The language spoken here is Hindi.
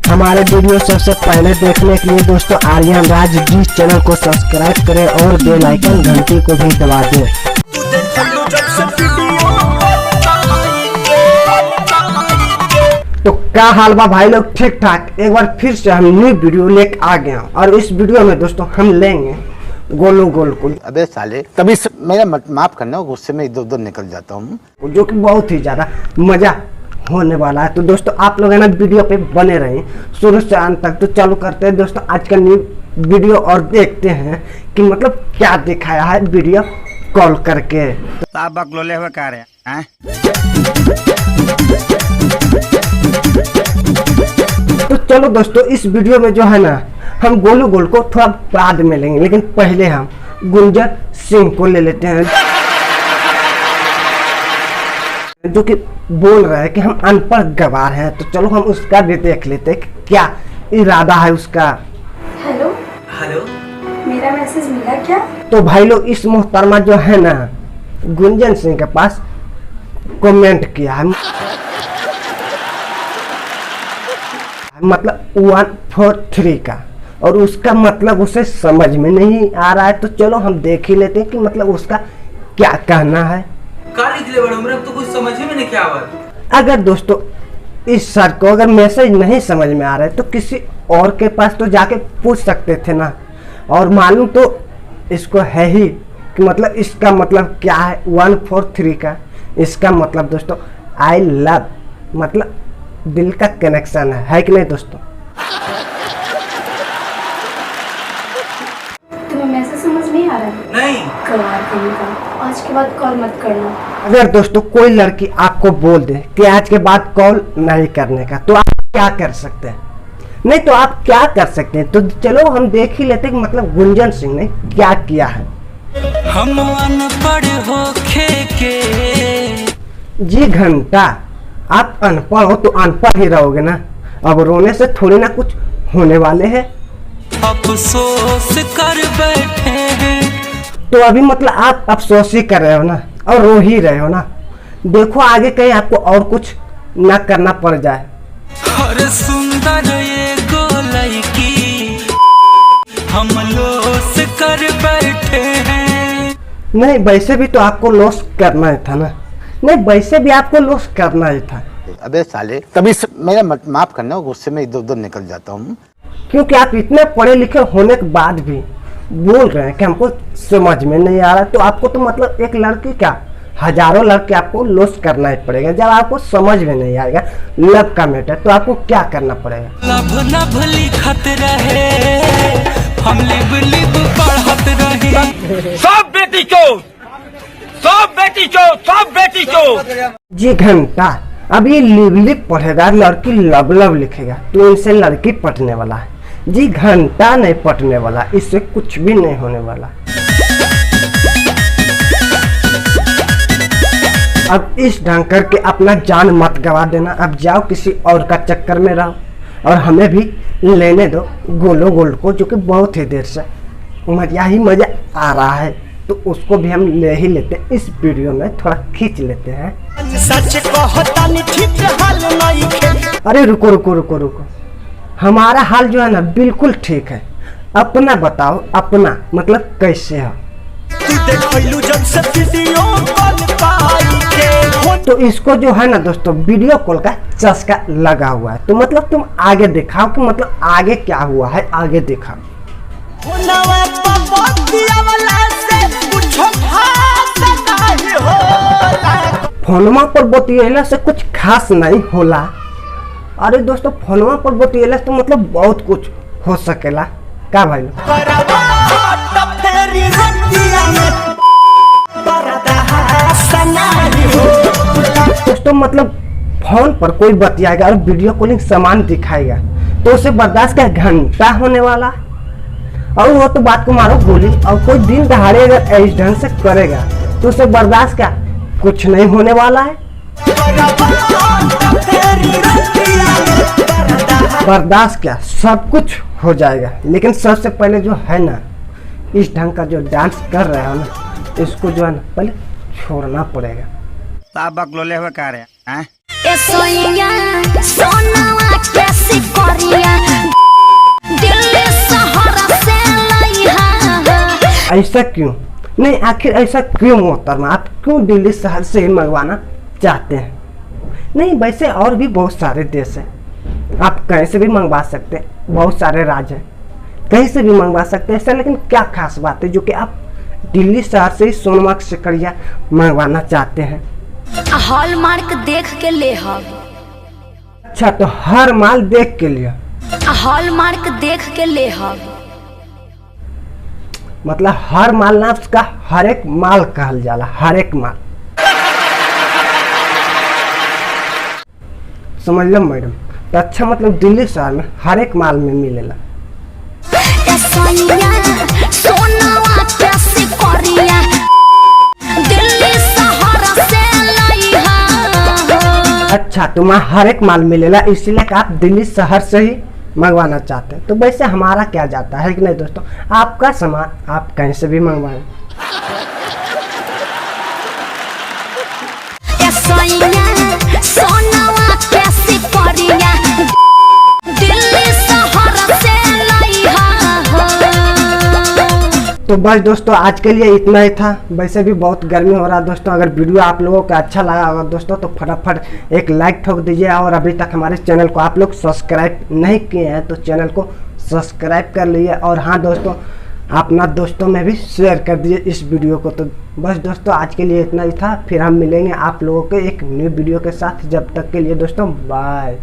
हमारे वीडियो सबसे पहले देखने के लिए दोस्तों आर्यन राज जी चैनल को सब्सक्राइब करें और बेल आइकन घंटी को भी दबा दें। तो क्या हाल बा भाई लोग, ठीक ठाक। एक बार फिर से हम न्यू वीडियो लेके आ गए हैं और इस वीडियो में दोस्तों हम लेंगे गोलू गोल को। अबे साले तभी मेरा माफ करना, गुस्से में इधर उधर निकल जाता हूँ, जो कि बहुत ही ज्यादा मजा होने वाला है। तो दोस्तों आप लोग है ना वीडियो पे बने रहें शुरू से अंत तक। तो चालू करते हैं दोस्तों आज का न्यू वीडियो और देखते हैं कि मतलब क्या दिखाया है वीडियो कॉल करके। तो चलो दोस्तों इस वीडियो में जो है ना हम गोलू गोल को थोड़ा बाद में लेंगे, लेकिन पहले हम गुंजन सिंह को ले लेते हैं, जो कि बोल रहा है कि हम अनपढ़ गवार हैं। तो चलो हम उसका भी देख लेते हैं कि क्या इरादा है उसका। हेलो हेलो, मेरा मैसेज मिला क्या? तो भाई लोग इस मोहतरमा जो है ना गुंजन सिंह के पास कमेंट किया है, मतलब 143 का, और उसका मतलब उसे समझ में नहीं आ रहा है। तो चलो हम देख ही लेते हैं कि मतलब उसका क्या कहना है। तो कुछ समझ में नहीं क्या आवा। अगर दोस्तों इस सर को अगर मैसेज नहीं समझ में आ रहा है तो किसी और के पास तो जाके पूछ सकते थे ना, और मालूम तो इसको है ही कि मतलब इसका मतलब क्या है 143 का। इसका मतलब दोस्तों आई लव, मतलब दिल का कनेक्शन है कि नहीं दोस्तों। तुम्हें मैसेज समझ नहीं आ रहा है? नहीं। गवार करने का, आज के बाद कॉल मत करना। अगर दोस्तों कोई लड़की आपको बोल दे कि आज के बाद कॉल नहीं करने का, तो आप क्या कर सकते हैं? नहीं तो आप क्या कर सकते हैं? तो चलो हम देख ही लेते हैं कि मतलब गुंजन सिंह ने क्या किया है। हम अनपढ़ होके के जी घंटा, आप अनपढ़ हो तो अनपढ़ ही रहोगे ना। अब रोने से थोड़ी ना कुछ होने वाले हैं। अफसोस कर बैठे हैं। तो अभी मतलब आप अफसोस ही कर रहे हो ना और रो ही रहे हो ना। देखो आगे कहीं आपको और कुछ ना करना पड़ जाए। हर सुंदर ये गोलाई की हम लोस कर बैठे हैं। नहीं वैसे भी तो आपको लॉस करना ही था ना। नहीं वैसे भी आपको लॉस करना ही था। अबे साले तभी मेरा माफ करना, गुस्से में इधर उधर निकल जाता हूँ, क्योंकि आप इतने पढ़े लिखे होने के बाद भी बोल रहे हैं कि हमको समझ में नहीं आ रहा। तो आपको तो मतलब एक लड़की क्या हजारों लड़के आपको लॉस करना ही पड़ेगा। जब आपको समझ में नहीं आएगा लव का मैटर, तो आपको क्या करना पड़ेगा? लव लव लिखत रहे, हम लिव लिव पढ़त रहे। सब बेटी चोर, सब बेटी चोर, सब बेटी चोर। जी घंटा, अब ये लिव लिव पढ़ेगा, लड़की लव लव लिखेगा, तो इनसे लड़की पटने वाला है। जी घंटा नहीं पटने वाला, इससे कुछ भी नहीं होने वाला। अब इस ढंग करके अपना जान मत गवा देना। अब जाओ किसी और का चक्कर में रहो और हमें भी लेने दो गोलो गोल को, जो कि बहुत ही देर से मजा ही मजा आ रहा है। तो उसको भी हम ले ही लेते हैं, इस वीडियो में थोड़ा खींच लेते हैं। सच कहता नहीं, ठीक हाल नहीं खे। अरे रुको रुको रुको रुको, हमारा हाल जो है ना बिल्कुल ठीक है। अपना बताओ, अपना मतलब कैसे हो? तू देखलू जब से वीडियो कॉल पाई के। तो इसको जो है ना दोस्तों वीडियो कॉल का चस्का लगा हुआ है। तो मतलब तुम आगे दिखाओ कि मतलब आगे क्या हुआ है, आगे दिखाओ। फोनमा पर बतियला से कुछ खास नहीं होला। अरे दोस्तों फोनमा पर बतियला तो मतलब बहुत कुछ हो सकेला का भाई? दोस्तों मतलब फोन पर कोई बतियाएगा और वीडियो कॉलिंग सामान दिखाएगा तो उसे बर्दाश्त का घंटा होने वाला। और वो तो बात को मारो गोली, और कोई दिन दहाड़े अगर इस ढंग से करेगा तो उसे बर्दाश्त का कुछ नहीं होने वाला है। बर्दाश्त क्या, सब कुछ हो जाएगा। लेकिन सबसे पहले जो है ना इस ढंग का जो डांस कर रहे हो ना, इसको जो है ना पहले छोड़ना पड़ेगा। ए सोइया सोनावा कैसे करिया ऐसा क्यों? नहीं, आखिर ऐसा क्यों मोहतरमा? आप क्यों दिल्ली शहर से ही मंगवाना चाहते हैं? नहीं, वैसे और भी बहुत सारे देश हैं, आप कहीं से भी मंगवा सकते हैं, बहुत सारे राज्य हैं, कहीं से भी मंगवा सकते हैं ऐसा। लेकिन क्या खास बात है जो कि आप दिल्ली शहर से ही सोनमार्ग सिकरिया मंगवाना चाहते हैं? हॉलमार्क देख के ले हम। अच्छा, तो हर माल देख के लिए? हॉलमार्क देख के ले हम। मतलब हर माल ना, उसका हर एक माल कहल जाला, हर एक माल। समझ लो मैडम? तो अच्छा, मतलब दिल्ली शहर में हर एक माल में मिलेला। अच्छा, तुम्हारा हर एक माल मिलेला, इसीलिए आप दिल्ली शहर से ही मंगवाना चाहते हैं। तो वैसे हमारा क्या जाता है कि नहीं दोस्तों, आपका सामान आप कहीं से भी मंगवाएं। तो बस दोस्तों, आज के लिए इतना ही था। वैसे भी बहुत गर्मी हो रहा है दोस्तों। अगर वीडियो आप लोगों को अच्छा लगा होगा दोस्तों तो फटाफट एक लाइक ठोक दीजिए, और अभी तक हमारे चैनल को आप लोग सब्सक्राइब नहीं किए हैं तो चैनल को सब्सक्राइब कर लीजिए। और हाँ दोस्तों, अपना दोस्तों में भी शेयर कर दीजिए इस वीडियो को। तो बस दोस्तों, आज के लिए इतना ही था। फिर हम मिलेंगे आप लोगों के एक न्यू वीडियो के साथ। जब तक के लिए दोस्तों, बाय।